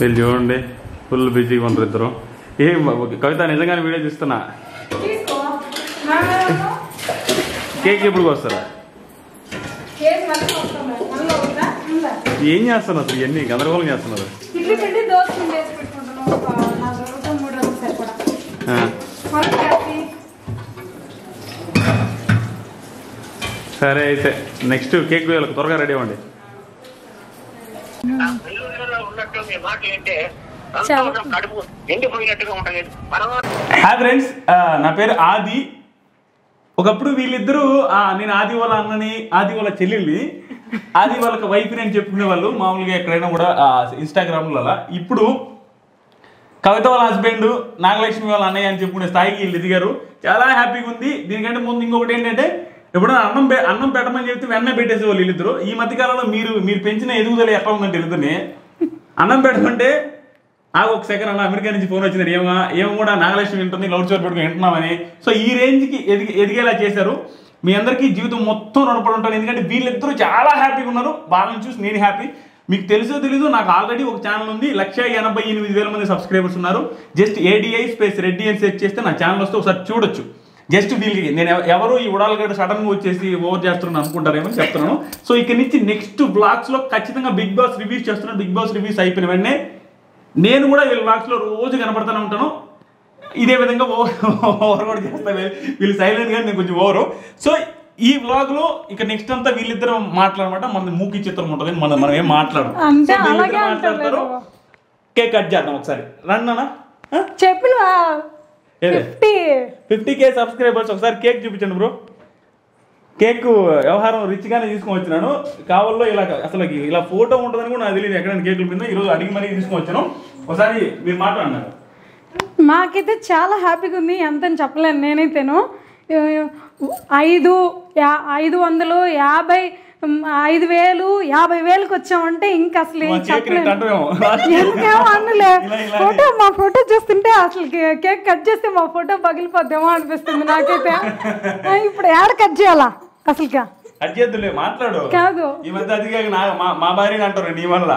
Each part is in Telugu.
వీళ్ళు చూడండి ఫుల్ బిజీగా ఉంటారు ఇద్దరు. ఏం కవిత నిజంగానే వీడియో చూస్తున్నా. కేక్ ఎప్పుడు వస్తారా? ఏం చేస్తున్నారు అసలు? ఇవన్నీ గందరగోళం చేస్తున్నారు. సరే అయితే నెక్స్ట్ కేక్ వేయాలి, త్వరగా రెడీ అవ్వండి. హాయ్ ఫ్రెండ్స్, నా పేరు ఆది. ఒకప్పుడు వీళ్ళిద్దరూ నేను ఆది వాళ్ళ అన్నని, ఆది వాళ్ళ చెల్లెల్ని, ఆది వాళ్ళకి వైఫ్ అని చెప్పుకునే వాళ్ళు మామూలుగా ఎక్కడైనా కూడా ఇన్స్టాగ్రామ్లలో. ఇప్పుడు కవిత వాళ్ళ హస్బెండ్, నాగలక్ష్మి వాళ్ళ అన్నయ్య అని చెప్పుకునే స్థాయికి వీళ్ళు ఎదిగారు. చాలా హ్యాపీగా ఉంది. దీనికంటే ముందు ఇంకొకటి ఏంటంటే, ఎప్పుడైనా అన్నం పెట్టమని చెప్తే వెన్న పెట్టేసే వాళ్ళు వీళ్ళిద్దరు. ఈ మధ్యకాలంలో మీరు పెంచిన ఎదుగుదల ఎట్లా ఉందంటే వీళ్ళిద్దరిని అన్నం పెట్టమంటే ఒక సెకండ్ అన్న అమెరికా నుంచి ఫోన్ వచ్చింది, ఏమో కూడా నాగలక్ష్మి వింటుంది, లౌడ్ స్పీకర్ పెట్టుకుని వింటున్నామని. సో ఈ రేంజ్కి ఎదిగేలా చేశారు. మీ అందరికీ జీవితం మొత్తం రుణపడి ఉంటాను. ఎందుకంటే వీళ్ళిద్దరూ చాలా హ్యాపీగా ఉన్నారు. వాళ్ళని చూసి నేను హ్యాపీ. మీకు తెలుసో తెలీదు, నాకు ఆల్రెడీ ఒక ఛానల్ ఉంది, 188,000 మంది సబ్స్క్రైబర్స్ ఉన్నారు. జస్ట్ ADI స్పేస్ రెడ్డి అని సెర్చ్ చేస్తే నా ఛానల్ వస్తే ఒకసారి చూడొచ్చు. జస్ట్ వీళ్ళకి నేను ఎవరు ఈ ఉడాలగడ్డ సడన్గా వచ్చేసి ఓవర్ చేస్తున్నాను అనుకుంటారేమో చెప్తున్నాను. సో ఇక్కడ నుంచి నెక్స్ట్ బ్లాగ్స్లో ఖచ్చితంగా బిగ్ బాస్ రివ్యూస్ చేస్తున్నాను. బిగ్ బాస్ రివ్యూస్ అయిపోయిన వెంటనే నేను కూడా వీళ్ళ బ్లాగ్స్లో రోజు కనపడుతూనే ఉంటాను. ఇదే విధంగా ఓవర్ కూడా చేస్తాను. వీళ్ళు సైలెంట్గా నేను కొంచెం ఓవరు. సో ఈ బ్లాగ్లో ఇక నెక్స్ట్ అంతా వీళ్ళిద్దరు మాట్లాడమాట. మన మూకి చిత్రం ఉంటుంది, మనం ఏం మాట్లాడతారు. కేక్ కట్ చేద్దాం ఒకసారి. రన్నా చెప్పు. 50K subscribers. ఒకసారి కేక్ చూపించండి బ్రో. కేక్ వ్యవహారం రిచ్గానే తీసుకొని వచ్చినాను. కావాలో ఇలా అసలు ఇలా ఫోటో ఉంటుందని కూడా నాకు తెలియదు ఎక్కడైనా కేకుల మీద. ఈరోజు అడిగి మరీ తీసుకొని వచ్చాను. ఒకసారి మీరు మాట్లాడినారు. మాకైతే చాలా హ్యాపీగా ఉంది. ఎంతని చెప్పలేను నేనైతేను. 5,000 వచ్చామంటే ఇంకా అసలు ఎందుకేమో అనలే. మా ఫోటో చూస్తుంటే అసలు కేక్ కట్ చేస్తే మా ఫోటో పగిలిపోద్దేమో అనిపిస్తుంది నాకైతే. ఇప్పుడు ఏడ కట్ చేయాలా అసలు? మాట్లాడు కాదు, మా భార్య అంటారు నీ వల్ల.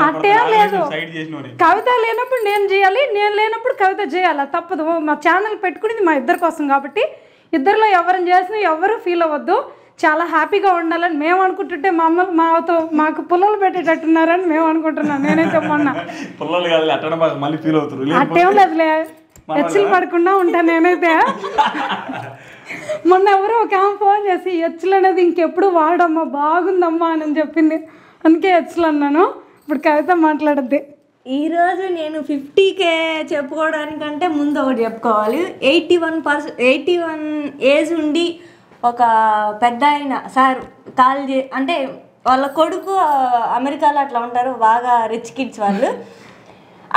అట్టేం లేదు. కవిత లేనప్పుడు నేను చేయాలి, నేను లేనప్పుడు కవిత చేయాలా, తప్పదు. మా ఛానల్ పెట్టుకునేది మా ఇద్దరి కోసం కాబట్టి ఇద్దరిలో ఎవరిని చేసినా ఎవరు ఫీల్ అవ్వద్దు. చాలా హ్యాపీగా ఉండాలని మేము అనుకుంటుంటే మాకు పుల్లలు పెట్టేటట్టున్నారని మేము అనుకుంటున్నాం. నేనైతే అట్టేం లేదులే, హెచ్చులు పడకుండా ఉంటాను నేనైతే. మొన్న ఎవరో ఒక ఆమె ఫోన్ చేసి హెచ్చులు అనేది ఇంకెప్పుడు వాడమ్మా బాగుందమ్మా అని చెప్పింది. అందుకే హెచ్చులు అన్నాను. ఇప్పుడు కవిత మాట్లాడద్ది. ఈరోజు నేను 50K చెప్పుకోవడానికంటే ముందు ఒకటి చెప్పుకోవాలి. 81 ఏజ్ ఉండి ఒక పెద్ద ఆయన సార్ కాల్ అంటే వాళ్ళ కొడుకు అమెరికాలో అట్లా ఉంటారు, బాగా రిచ్ కిడ్స్ వాళ్ళు.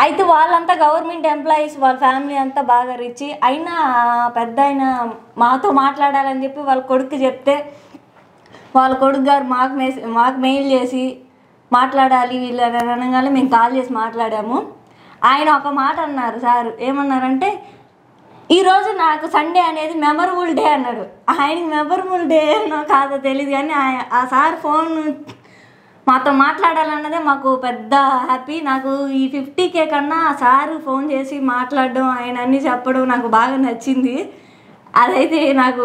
అయితే వాళ్ళంతా గవర్నమెంట్ ఎంప్లాయీస్, వాళ్ళ ఫ్యామిలీ అంతా బాగా రిచ్. అయినా పెద్ద ఆయన మాతో మాట్లాడాలని చెప్పి వాళ్ళ కొడుకు చెప్తే వాళ్ళ కొడుకు గారు మాకు మెయిల్ చేసి మాట్లాడాలి వీళ్ళు అనగానే మేము కాల్ చేసి మాట్లాడాము. ఆయన ఒక మాట అన్నారు. సార్ ఏమన్నారంటే, ఈరోజు నాకు సండే అనేది మెమరబుల్ డే అన్నాడు. ఆయనకి మెమరబుల్ డే అన్నో కాదో తెలియదు కానీ ఆ సార్ ఫోన్ మాతో మాట్లాడాలన్నదే మాకు పెద్ద హ్యాపీ. నాకు ఈ 50K కన్నా ఆ సారు ఫోన్ చేసి మాట్లాడడం, ఆయన అన్నీ చెప్పడం నాకు బాగా నచ్చింది. అదైతే నాకు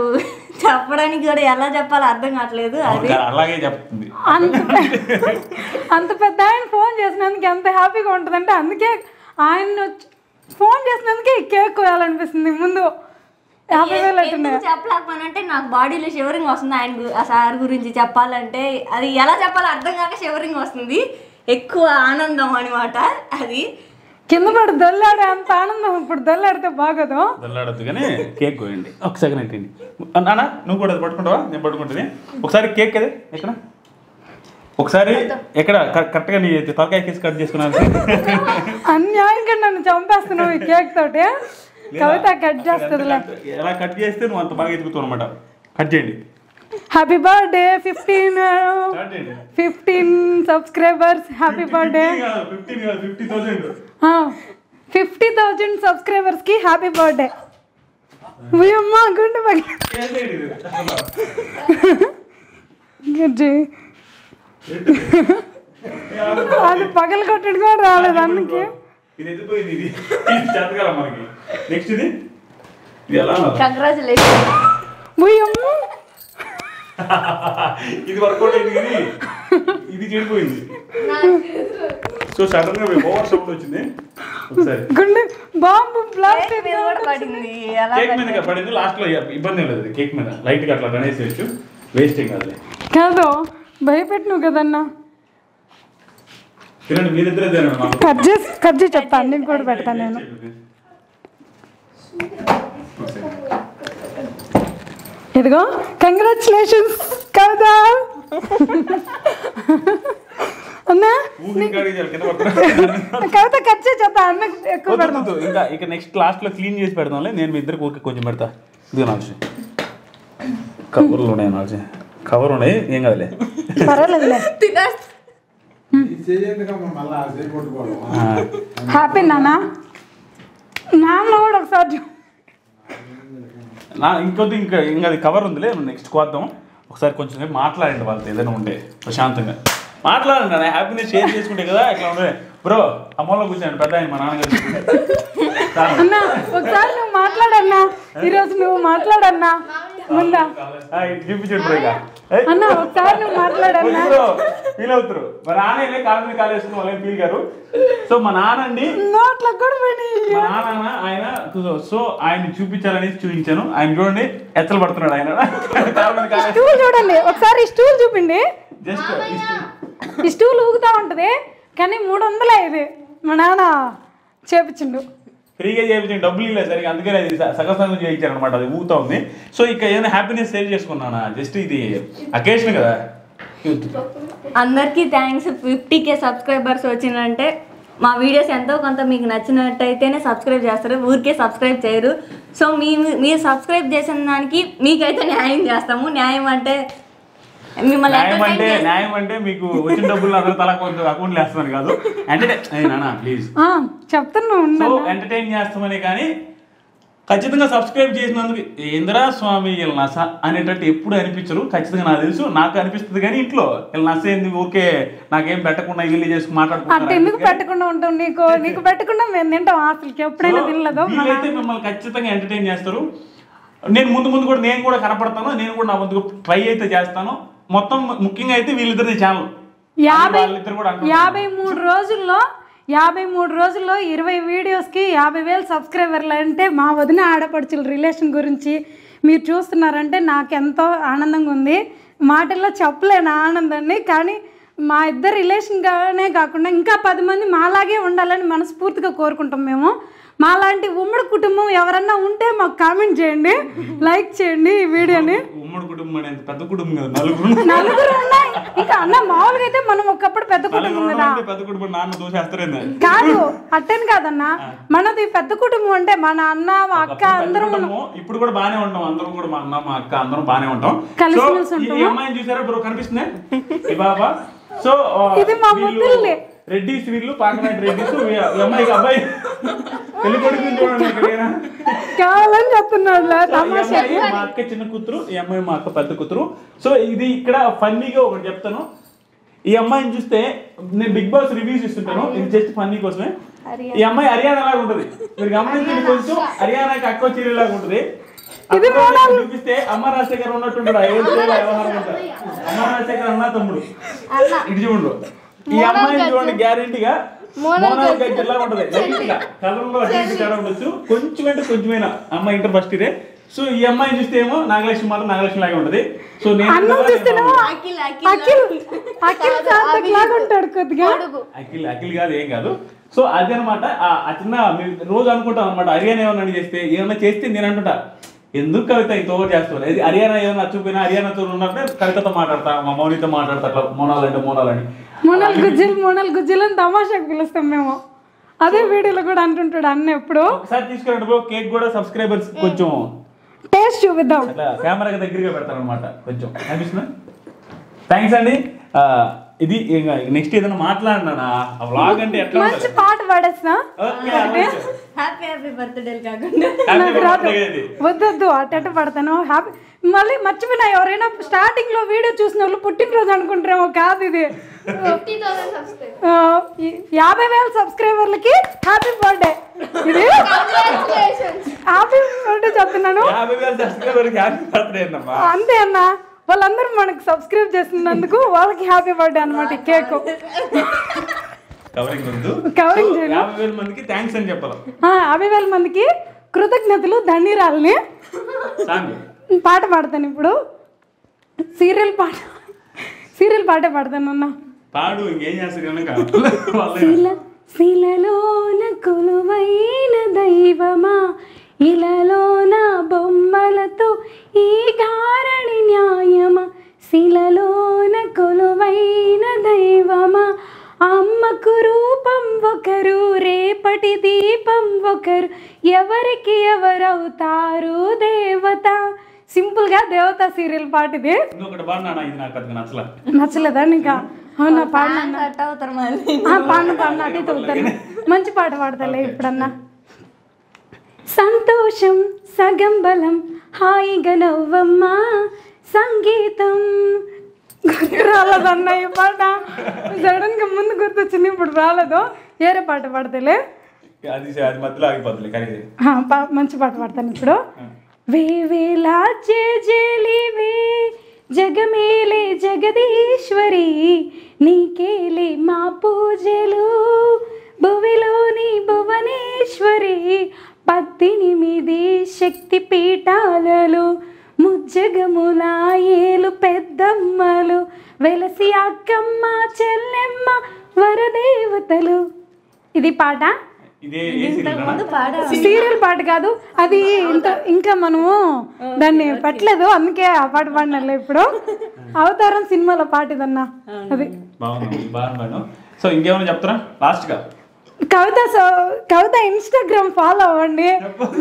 చెప్పడానికి కూడా ఎలా చెప్పాలో అర్థం కావట్లేదు. అది అంత పెద్ద ఆయన ఫోన్ చేసినందుకు ఎంత హ్యాపీగా ఉంటుందంటే, అందుకే ఆయన ఫోన్ చేసినందుకే కేక్ కోయాలనిపిస్తుంది. ముందు 50,000 చెప్పలేకపోయినంటే నాకు బాడీలో షివరింగ్ వస్తుంది. ఆయన ఆ సార్ గురించి చెప్పాలంటే అది ఎలా చెప్పాలో అర్థం కాక షివరింగ్ వస్తుంది. ఎక్కువ ఆనందం అనమాట. అది కింద పడి దొల్లాడే అంత ఆనందం. ఇప్పుడు దొల్లాడితే బాగోదు. దొల్లాడద్దు కానీ కేక్ కోయండి. ఒక సెకండ్ ఏంటండి నాన్న, నువ్వు కూడా పట్టుకుంటావా? నేను పట్టుకుంటుంది. ఒకసారి కేక్ కదా ఎక్కడ ఒకసారి ఎక్కడ కరెక్ట్గా నీ తలకాయ కేసు కట్ చేసుకున్నాను. అన్యాయంగా నన్ను చంపేస్తున్నావు ఈ కేక్ తోటి. కవిత కట్ చేస్తుంది. ఎలా కట్ చేస్తే నువ్వు అంత బాగా ఎదుగుతావు అనమాట. కట్ చేయండి. Happy birthday 15 subscribers. Happy birthday. 50,000 subscribers కి హ్యాపీ బర్త్డే. అమ్మా గుండె అది పగలు కొట్టడు కూడా రాలేదు అందుకే. ఇది ఎదిపోయింది, ఇది చేతకాల మనకి. నెక్స్ట్ ఇది ఎలా కంగ్రాచులేషన్. ఇది వర్కౌట్ అయింది కానీ ఇది చెడిపోయింది. సో సడన్ గా ఓవర్ సౌండ్ వచ్చింది. ఒకసారి గుండె బాంబు బ్లాస్ట్ కేక్ మీద కూడా పడింది. ఎలా కేక్ మీద పడింది. లాస్ట్ లో ఇబ్బంది ఏం లేదు, కేక్ మీద లైట్ గా అట్లా అనేసేయచ్చు, వేస్టింగ్ కాదులే. కాదు భయపెట్టినావు కదన్నా. తినండి మీరిద్దరే తినండి. కట్ చేసి చెప్తాను, నేను కూడా పెడతాను. నేను ఇదిగో కంగ్రాచులేషన్స్ కవిత అన్నా. కవిత కట్ చేసి చెప్తా అన్నకు ఎక్కువ పెడతాం. ఇంకా ఇక నెక్స్ట్ లాస్ట్ లో క్లీన్ చేసి పెడదాంలే. నేను మీ ఇద్దరికి ఓకే కొంచెం పెడతా. ఇదిగో నాల్సి కవర్లు ఉన్నాయి, నాల్సి కవర్ ఉన్నాయి, ఏం కాదులే. పర్వాలేదులే. హ్యాపీ నాన్న. నాన్న కూడా ఒకసారి ఇంకొద్ది ఇంకా అది కవర్ ఉందిలే. నెక్స్ట్ కోద్దాం. ఒకసారి కొంచెం సేపు మాట్లాడండి వాళ్ళతో, ఏదైనా ఉంటే ప్రశాంతంగా మాట్లాడండి. నా హ్యాపీనెస్ షేర్ చేసుకుంటే కదా ఇట్లా ఉండే. బ్రో అమ్మలో కూర్చోండి, పెద్ద ఆయన మా నాన్నగారు. అన్నా ఒకసారి నువ్వు మాట్లాడన్నా, ఈరోజు నువ్వు మాట్లాడన్నా ముందా చూపించండి బ్రో. ఇక అన్నా ఒకసారి నువ్వు మాట్లాడన్నా. ఫీల్ అవుతారు. మా నాన్న కాలు మీద కాలు వేసుకుని వాళ్ళేం ఫీల్ గారు. సో మా నాన్నండి, నోట్లో కూడా పోయినాయి. మా నాన్న ఆయన. సో ఆయన చూపించాలని చూపించాను. ఆయన చూడండి ఎచ్చలు పడుతున్నాడు ఆయన. స్టూల్ చూడండి ఒకసారి, ఈ స్టూల్ చూపిండి. జస్ట్ ఈ స్టూల్ ఊగుతా ఉంటది కానీ 300 ఇది మా నాన్న చేపించిండు. ఫ్రీగా చేయించండి, డబ్బులు ఇవ్వలేదు సరిగా, అందుకని అది సగం చేయించారు అనమాట. అది ఊగుతా ఉంది. సో ఇక ఏమైనా హ్యాపీనెస్ షేర్ చేసుకున్నానా, జస్ట్ ఇది అకేషన్ కదా. అందరికీ థ్యాంక్స్. 50K సబ్స్క్రైబర్స్ వచ్చిందంటే మా వీడియోస్ ఎంతో కొంత మీకు నచ్చినట్టయితేనే సబ్స్క్రైబ్ చేస్తారు, ఊరికే సబ్స్క్రైబ్ చేయరు. సో మీరు సబ్స్క్రైబ్ చేసిన దానికి మీకైతే న్యాయం చేస్తాము. న్యాయం అంటే మిమ్మల్ని న్యాయం అంటే మీకు వచ్చిన డబ్బులు అందరూ తల కొంచెం అకౌంట్లు వేస్తామని కాదు, ఎంటర్టైన్ ప్లీజ్ చెప్తున్నా ఎంటర్టైన్ చేస్తామని. కానీ ఖచ్చితంగా సబ్స్క్రైబ్ చేసినందుకు ఏంద్రా స్వామి వీళ్ళ నస అనేటట్టు ఎప్పుడు అనిపించరు. ఖచ్చితంగా నాకు తెలుసు, నాకు అనిపిస్తుంది. కానీ ఇంట్లో వీళ్ళ నస ఏంది, ఊరికే నాకేం పెట్టకుండా ఇల్లు చేసుకుని మాట్లాడుకుంటా. ఎందుకు పెట్టకుండా ఉంటాం, నీకు పెట్టకుండా మేము తింటాం. అసలు ఎప్పుడైనా తినలేదు. వీళ్ళైతే మిమ్మల్ని ఖచ్చితంగా ఎంటర్టైన్ చేస్తారు. నేను ముందు కూడా నేను కూడా కనపడతాను. నేను కూడా నా ముందుకు ట్రై అయితే చేస్తాను. మొత్తం ముఖ్యంగా అయితే వీళ్ళిద్దరిది ఛానల్ 53 రోజుల్లో 20 వీడియోస్కి 50,000 సబ్స్క్రైబర్లు అంటే మా వదిన ఆడపడుచుల రిలేషన్ గురించి మీరు చూస్తున్నారంటే నాకు ఎంతో ఆనందంగా ఉంది. మాటల్లో చెప్పలేను ఆనందాన్ని. కానీ మా ఇద్దరు రిలేషన్గానే కాకుండా ఇంకా 10 మంది మాలాగే ఉండాలని మనస్ఫూర్తిగా కోరుకుంటాం మేము. మాలాంటి ఉమ్మడి కుటుంబం ఎవరన్నా ఉంటే మాకు కామెంట్ చేయండి, లైక్ చేయండి ఈ వీడియోని. ఉమ్మడి కుటుంబం అనేది పెద్ద కుటుంబం కదా, నలుగురు ఉన్నాయి. ఇంకా అన్న మామూలుగా అయితే మనం ఒకప్పుడు పెద్ద కుటుంబం కదా. పెద్ద కుటుంబం నాన్న దోషేస్తారేంది కాదు, అట్టని కాదన్నా. మనది పెద్ద కుటుంబం అంటే మన అన్న మా అక్క అందరం ఇప్పుడు కూడా బానే ఉంటాం. అందరం కూడా మా అన్న మా అక్క అందరం బానే ఉంటాం. కలిసిమెలిసి ఉంటాం. ఈ అమ్మాయిని చూసారా బ్రో, కనిపిస్తుంది ఈ బాబా. సో ఇది మా ముద్దుల్ని రెడ్డిస్, వీళ్ళు పాకనాటి రెడ్డిస్. ఈ అమ్మాయికి అబ్బాయి పెళ్లి కొడుకు చూడండి ఇక్కడ కావాలని చెప్తున్నాడు. మా అక్క చిన్న కూతురు, ఈ అమ్మాయి మా అక్క పెద్ద కూతురు. సో ఇది ఇక్కడ ఫన్నీగా ఒకటి చెప్తాను. ఈ అమ్మాయిని చూస్తే నేను బిగ్ బాస్ రివ్యూస్ ఇస్తుంటాను, ఇది జస్ట్ ఫన్నీ కోసమే. ఈ అమ్మాయి హర్యానా లాగా ఉంటుంది. మీరు గమనించింది కొంచెం హర్యానాకి అక్క చీర లాగా ఉంటుంది. చూపిస్తే అమ్మ రాజశేఖర్ ఉన్నట్టుంటాడు. వ్యవహారం ఉంటాడు. అమ్మ రాజశేఖర్ అన్న తమ్ముడు ఇటు చూడు. ఈ అమ్మాయిని చూడండి గ్యారెంటీగా మోనాల్ గజ్జల్లా ఉంటది. లైట్ గా కలర్ లో తేడా ఉండొచ్చు, కొంచెం అంటే కొంచెమైనా. అమ్మాయి ఇంటర్ ఫస్ట్ ఇయరే. సో ఈ అమ్మాయిని చూస్తే ఏమో నాగలక్ష్మి మాత్రం నాగలక్ష్మి లాగా ఉంటది. సో నేను అఖిల్ కాదు, ఏం కాదు. సో అది అనమాట. ఆ చిన్న రోజు అనుకుంటాం అనమాట, హర్యానా ఏమన్నా చేస్తే నేను అంటుంటా, ఎందుకు కవిత ఇంతో చేస్తాను. హర్యానా ఏమైనా నచ్చిపోయినా హర్యానాతో ఉన్నప్పుడే కవితతో మాట్లాడతా, మా మౌనితో మాట్లాడతా. అట్లా మోనాలని మోనాల్ గుజ్జిలు అని తమాషాకు పిలుస్తాం మేము. అదే వీడియోలో కూడా అంటుంటాడు అన్న. ఎప్పుడు ఒకసారి తీసుకురండి కేక్ కూడా సబ్స్క్రైబర్స్ కొంచెం టేస్ట్ చూపిద్దాం. కెమెరాకి దగ్గరగా పెడతాను అనమాట. కొంచెం అనిపిస్తుంది. థ్యాంక్స్ అండి. ఇది నెక్స్ట్ ఏదైనా మాట్లాడినా ఆ వ్లాగ్ అంటే ఎట్లా మంచి పాట పాడేస్తా. హ్యాపీ హ్యాపీ బర్త్డే కాకుండా నాకు రాదు, వద్దొద్దు అట్ట పడతాను. హ్యాపీ మళ్ళీ మర్చిపోయినా, ఎవరైనా స్టార్టింగ్ లో వీడియో చూసిన వాళ్ళు పుట్టినరోజు అనుకుంటారేమో, కాదు ఇది. 50,000 సబ్స్క్రైబర్లకి హ్యాపీ బర్త్డే. ఇది హ్యాపీ బర్త్డే చెప్తున్నాను. 50,000 సబ్స్క్రైబర్కి హ్యాపీ బర్త్డే అన్నమ్మా. అంతే అన్న, వాళ్ళందరూ మనకు సబ్స్క్రైబ్ చేసినందుకు వాళ్ళకి హ్యాపీ బర్త్డే అనమాట. కేక్ కవరింగ్ కవరింగ్ 50,000 మందికి థ్యాంక్స్ అని చెప్పాలి. 50,000 మందికి కృతజ్ఞతలు దండిరాలని పాట పాడతాను ఇప్పుడు. సీరియల్ పాటే పాడతాను అన్న. పాడు, ఇంకేం చేస్తారు. శిలలోన కొలువైన దైవమా, ఇలలోన బొమ్మలతో ఈ కారణి న్యాయమా, శిలలోన కొలువైన దైవమా, అమ్మకు రూపం ఒకరు, రేపటి దీపం ఒకరు, ఎవరికి ఎవరవుతారు దేవత. సింపుల్ గా దేవత సీరియల్ పాట ఇది. నచ్చలేదా నీకా? అవునా, పాడినా పాడిన అటు అవుతాను. మంచి పాట పాడతాలే ఇప్పుడన్నా. సంతోషం సగం బలం, హాయిగా నవ్వమ్మా, సంగీతం గుర్తు రాలేదన్న ఈ పాట. సడన్ గా ముందు గుర్తొచ్చింది, ఇప్పుడు రాలేదు. వేరే పాట పాడతలే, మంచి పాట పాడతాను ఇప్పుడు. వేవేలా జేలివే జగమేలే జగదీశ్వరి, నీకేలే మా పూజలు, భువిలోని భువనేశ్వరి, 18 శక్తి పీఠాలలో ముజ్జగముల ఏలు పెద్దమ్మలు, వెలసి అక్కమ్మ చెల్లెమ్మ వరదేవతలు. ఇది పాట. సీరియల్ పాట కాదు అది, ఇంకా మనము దాన్ని పెట్టలేదు, అందుకే ఆ పాట పాడినలే. ఇప్పుడు అవతారం సినిమాలో పాట ఇదన్నా. అది సో ఇంకేమైనా చెప్తారా లాస్ట్ గా? కవిత ఇన్స్టాగ్రామ్ ఫాలో అవ్వండి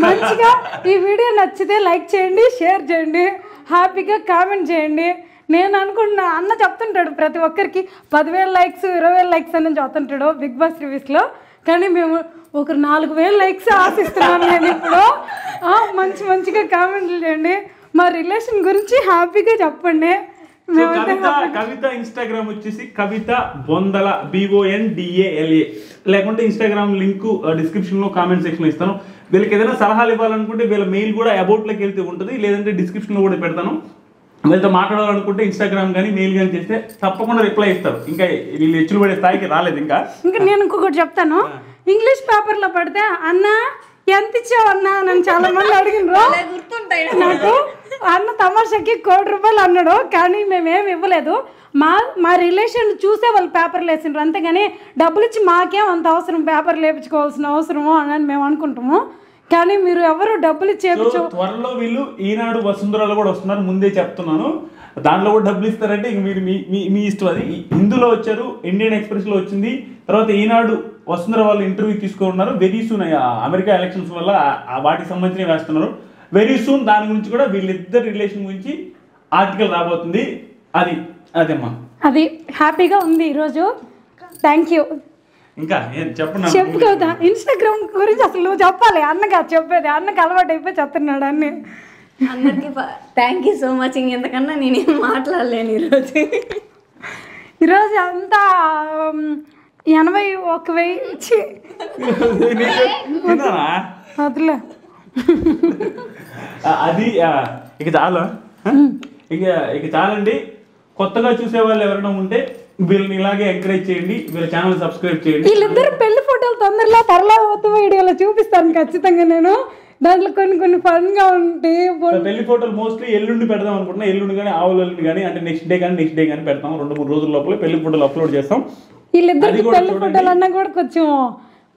మంచిగా. ఈ వీడియో నచ్చితే లైక్ చేయండి, షేర్ చేయండి, హ్యాపీగా కామెంట్ చేయండి. నేను అనుకుంటున్నా, అన్న చెప్తుంటాడు ప్రతి ఒక్కరికి 10,000 లైక్స్ 20,000 లైక్స్ అని చెప్తుంటాడు బిగ్ బాస్ రివ్యూస్లో. కానీ మేము ఒక 4,000 లైక్స్ ఆశిస్తున్నాను నేను ఇప్పుడు. మంచిగా కామెంట్లు చేయండి, మా రిలేషన్ గురించి హ్యాపీగా చెప్పండి. కవిత ఇన్స్టాగ్రామ్ వచ్చేసి కవిత బొందల BONDALA, లేకుంటే ఇన్స్టాగ్రామ్ లింక్ డిస్క్రిప్షన్ లో కామెంట్ సెక్షన్ లో ఇస్తాను. వీళ్ళకి ఏదైనా సలహాలు ఇవ్వాలనుకుంటే వీళ్ళ మెయిల్ కూడా అబౌట్ లోకి వెళ్తే ఉంటుంది, లేదంటే డిస్క్రిప్షన్ లో కూడా పెడతాను. వీళ్ళతో మాట్లాడాలనుకుంటే ఇన్స్టాగ్రామ్ కానీ మెయిల్ కానీ చేస్తే తప్పకుండా రిప్లై ఇస్తారు. ఇంకా వీళ్ళు హెచ్చులు పడే స్థాయికి రాలేదు ఇంకా. నేను ఇంకొకటి చెప్తాను, ఇంగ్లీష్ పేపర్లో పడితే అన్న ఎంత ఇచ్చావు అన్న నన్ను చాలా మంది అడిగినారు. నాకు అన్న తమాషాకి 1 కోటి రూపాయలు అన్నాడు, కానీ మేమేమి ఇవ్వలేదు. మా రిలేషన్ చూసే వాళ్ళు పేపర్లు వేసిండ్రు, అంతేగాని డబ్బులు ఇచ్చి మాకేం అంత అవసరం, పేపర్లు వేయించుకోవాల్సిన అవసరమో అని మేము అనుకుంటాము. కానీ మీరు ఎవరు డబ్బులు ఇచ్చేయచ్చు. త్వరలో వీళ్ళు ఈనాడు వసుంధరలో కూడా వస్తున్నారు, ముందే చెప్తున్నాను. దాంట్లో కూడా డబ్బులు ఇస్తారంటే ఇక మీరు మీ ఇష్టం. అది హిందూలో వచ్చారు, ఇండియన్ ఎక్స్ప్రెస్ లో వచ్చింది, తర్వాత ఈనాడు వసుంధర వాళ్ళు ఇంటర్వ్యూ తీసుకున్నారు. వెరీ సూన్ అమెరికా ఎలక్షన్స్ వల్ల వాటికి సంబంధించి వేస్తున్నారు. వెరీ సూన్ దాని గురించి కూడా వీళ్ళిద్దరు రిలేషన్ గురించి ఆర్టికల్ రాబోతుంది. అదేమ్మా, అది హ్యాపీగా ఉంది ఈరోజు. Thank you. ఇంకా చెప్పు కదా ఇన్స్టాగ్రామ్ గురించి అసలు నువ్వు చెప్పాలి. అన్నగా చెప్పేది, అన్నకి అలవాటు అయిపోయి చెప్తున్నాడు అన్ని. అందరికి థ్యాంక్ యూ సో మచ్. ఇంకెంతకన్నా నేనేం మాట్లాడలేను ఈరోజు అంతా 81,000 వదిలే. అది ఇక చాలా ఇక చాలండి. కొత్తగా చూసే వాళ్ళు ఎవరైనా ఉంటే వీళ్ళని ఇలాగే ఎంకరేజ్ చేయండి, వీళ్ళ ఛానల్ సబ్స్క్రైబ్ చేయండి. వీళ్ళిద్దరు పెళ్లి ఫోటోలు తొందరలో వీడియోలో చూపిస్తాను ఖచ్చితంగా. నేను దాంట్లో కొన్ని ఫన్ గా ఉంటాయి. పెళ్లి ఫోటోలు మోస్ట్లీ ఎల్లుండి పెడదాం అనుకుంటున్నా. ఎల్లుండి కానీ ఆవులెల్లుండి కానీ, అంటే నెక్స్ట్ డే కానీ పెడతాం. 2-3 రోజుల లోపల పెళ్లి ఫోటోలు అప్లోడ్ చేస్తాం. వీళ్ళిద్దరికి పెళ్లి ఫోటోలు అన్నా కూడా కొంచెం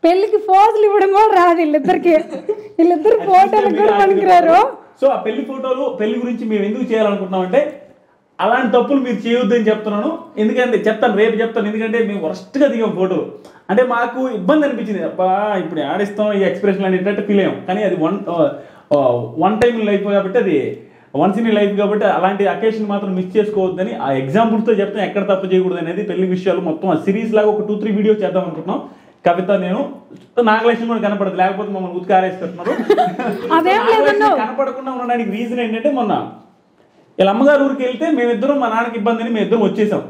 పెళ్లికి ఫోజులు ఇవ్వడం కూడా రాదు వీళ్ళిద్దరికి. వీళ్ళిద్దరు ఫోటోలు కూడా పనికిరారు. సో ఆ పెళ్లి ఫోటోలు పెళ్లి గురించి మేము ఎందుకు చేయాలనుకుంటున్నాం అంటే, అలాంటి తప్పులు మీరు చేయొద్దని చెప్తున్నాను. ఎందుకంటే రేపు చెప్తాను. ఎందుకంటే మేము వరస్ట్గా దిగాం ఫోటోలు. అంటే మాకు ఇబ్బంది అనిపించింది, అబ్బా ఇప్పుడు ఆడిస్తాం ఈ ఎక్స్ప్రెషన్ అనేటట్టు ఫీల్ అయ్యాం. కానీ అది వన్ టైం లైఫ్ కాబట్టి అది వన్స్ ఇన్ లైఫ్ కాబట్టి అలాంటి అకేషన్ మాత్రం మిస్ చేసుకోవద్దని ఆ ఎగ్జాంపుల్స్తో చెప్తాం ఎక్కడ తప్పు చేయకూడదు అనేది పెళ్లి విషయాలు మొత్తం ఆ సిరీస్ లాగా ఒక 2-3 వీడియోస్ చేద్దాం అనుకుంటున్నాం. కవిత నేను నాగలక్ష్మి కూడా కనపడదు, లేకపోతే మమ్మల్ని ఉతికారేస్తున్నారు. కనపడకుండా ఉండడానికి రీజన్ ఏంటంటే మొన్న వీళ్ళ అమ్మగారు ఊరికి వెళ్తే మేమిద్దరం మా నాన్నకి ఇబ్బంది అని మేమిద్దరం వచ్చేసాం.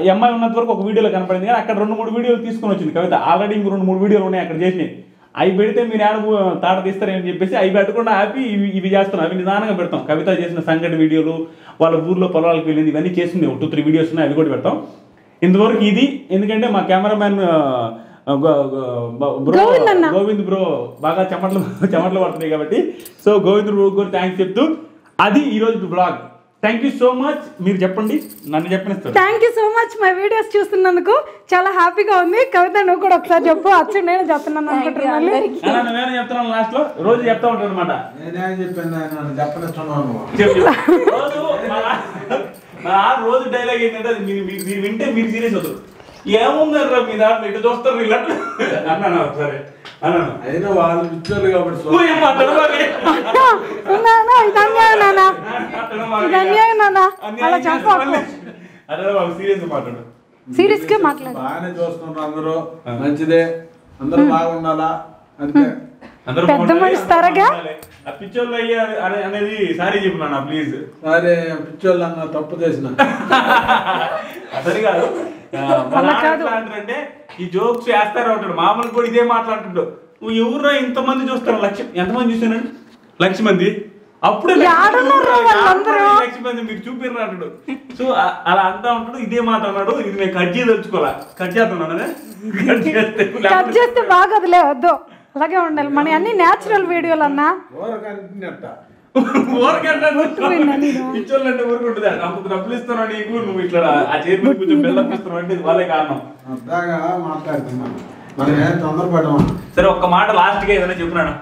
ఈ అమ్మాయి ఉన్నంత వరకు ఒక వీడియోలో కనపడింది, కానీ అక్కడ 2-3 వీడియోలు తీసుకొని వచ్చింది కవిత. ఆల్రెడీ ఇంకో 2-3 వీడియోలు ఉన్నాయి అక్కడ చేసినాయి. అవి పెడితే మీరు తాట తీస్తారని చెప్పేసి అవి పెట్టకుండా ఆపి ఇవి చేస్తున్నాం. అవి నిదానంగా పెడతాం. కవిత చేసిన సంఘటన వీడియోలు, వాళ్ళ ఊర్లో పొలాలకు వెళ్ళింది, ఇవన్నీ చేసింది. 2-3 వీడియోస్ ఉన్నాయి, అవి కూడా పెడతాం. ఇంతవరకు ఇది ఎందుకంటే మా కెమెరామ్యాన్ గోవింద్ బ్రో బాగా చెమటలు పడుతున్నాయి కాబట్టి, సో గోవింద్ బ్రో కూడా థ్యాంక్స్ చెప్తూ అది ఈరోజు blog. Thank you so much. మీరు చెప్పండి, నన్ను చెప్పనిస్తారు. Thank you so much my videos చూస్తున్నందుకు, చాలా హ్యాపీగా ఉంది. కవిత నువ్వు కూడా ఒకసారి చెప్పు. అచ్చు నేను చెప్తున్నాను అనుకుంటున్నాను. నేనే చెప్తున్నాను లాస్ట్ లో, రోజు చెప్తా ఉంటాను అనమాట. రోజు డైలాగ్ ఏంటంటే అది మీరు వింటే మీరు సీరియస్ అవుతారు. ఏముందర్రా మీ దాంట్లో ఇటు చూస్తారు వీళ్ళు అన్నాను ఒకసారి. అయినా వాళ్ళు పిచ్చోళ్ళు కాబట్టి సీరియస్ గా మాట్లాడు. బాగానే చూస్తున్నారు అందరూ, మంచిదే, అందరూ బాగుండాలా అంతే. పెద్ద మనిషి తరగా పిచ్చోళ్ళు అయ్యా అనేది సారీ చెప్పినా ప్లీజ్. సరే పిచ్చోళ్ళు అన్న తప్పు చేసిన సరి కాదు. అంటే ఈ జోక్స్ వేస్తారా ఉంటాడు, మామూలు కూడా ఇదే మాట్లాడుతుంటాడు. నువ్వు ఎవరు ఇంతమంది చూస్తారు, ఎంతమంది చూసానండి? 1,00,000 మంది. అప్పుడే 1,00,000 మంది మీకు చూపిర్రు అంటాడు. సో అలా అంటా ఉంటాడు, ఇదే మాట అన్నాడు. ఇది నేను కట్ చేయదలుచుకోవాలా, కట్ చేస్తున్నాను. కట్ చేస్తే బాగోదులే, వద్దు, అలాగే ఉండాలి. మన అన్ని న్యాచురల్ వీడియోలు అన్నా. పిచ్చోళ్ళంటే ఊరుకుంటుంది. అంత డబ్బులు ఇస్తాను నీకు, నువ్వు ఇట్లా ఆ చైర్మన్ కొంచెం బిల్డప్ ఇస్తున్నావు అంటే వాళ్ళే కారణం. సరే ఒక్క మాట లాస్ట్ గా ఏదైనా చెప్పినానా?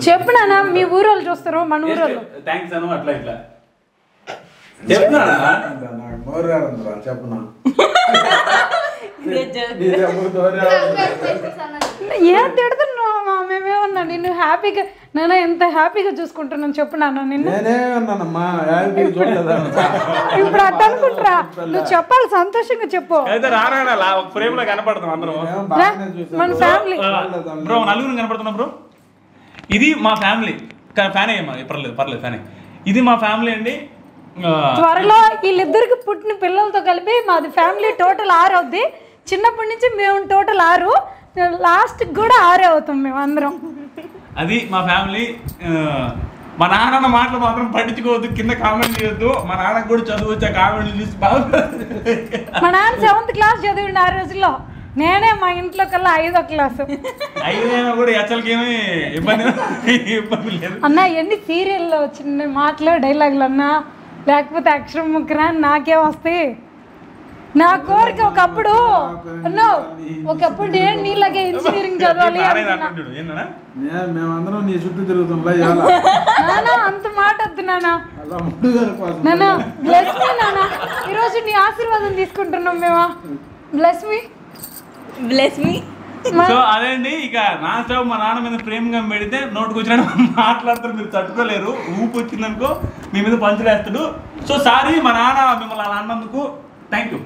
చెప్పినానా? మీ ఊరు వాళ్ళు చూస్తారు, మన ఊరు వాళ్ళు. థ్యాంక్స్ అను అట్లా ఇట్లా చెప్పినానా? చెప్పనా ఏం తిడుతున్నావు? మేమేమన్నా నిన్ను హ్యాపీగా, నేను ఎంత హ్యాపీగా చూసుకుంటున్నాను చెప్పు నాన్న. నిన్ను ఇప్పుడు అట్ట అనుకుంటారా? నువ్వు చెప్పాలి, సంతోషంగా చెప్పు. ఫ్రేమ్ లో కనపడతాం అందరం, మన ఫ్యామిలీ బ్రో, నలుగురు కనపడుతున్నాం బ్రో. ఇది మా ఫ్యామిలీ. ఫ్యాన్ అయ్యమ్మా, పర్లేదు ఫ్యాన్. ఇది మా ఫ్యామిలీ అండి. త్వరలో వీళ్ళిద్దరికి పుట్టిన పిల్లలతో కలిపి మాది ఫ్యామిలీ టోటల్ 6 అవుద్ది. చిన్నప్పటి నుంచి మేము టోటల్ 6, లాస్ట్ కూడా 6 అవుతాం మేము అందరం. అది మా ఫ్యామిలీ. మా నాన్న మాటలు మాత్రం పట్టించుకోవద్దు, కింద కామెంట్ చేయొద్దు. మా నాన్నకు కూడా చదువు వచ్చా, కామెంట్ చూసి బాగుంటుంది. మా నాన్న 7th క్లాస్ చదివిండు ఆ రోజుల్లో. నేనే మా ఇంట్లో కల్లా 5వ క్లాసు. 5 కూడా ఎచ్చలకేమీ ఇబ్బంది లేదు అన్న. ఎన్ని సీరియల్లో వచ్చిన మాటలు, డైలాగులు అన్నా, లేకపోతే అక్షరం ముక్కరా నాకే వస్తాయి. నా కోరిక ఒకప్పుడు నేను నీలాగే ఇంజనీరింగ్ చదవాలి మేమందరం నీ చుట్టూ తిరుగుతుందా? అంత మాట వద్దు నానా. బ్లెస్ మీ నానా, ఈరోజు నీ ఆశీర్వాదం తీసుకుంటున్నాం మేము. Bless me. సో అదేండి, ఇక నా స్టవ్ మా నాన్న మీద ప్రేమగా పెడితే నోటుకు వచ్చినట్టు మాట్లాడతారు, మీరు తట్టుకోలేరు. ఊపు వచ్చిందనుకో మీ మీద పంచులేస్తాడు. సో సారీ మా నాన్న మిమ్మల్ని అలా అన్నందుకు. Thank you.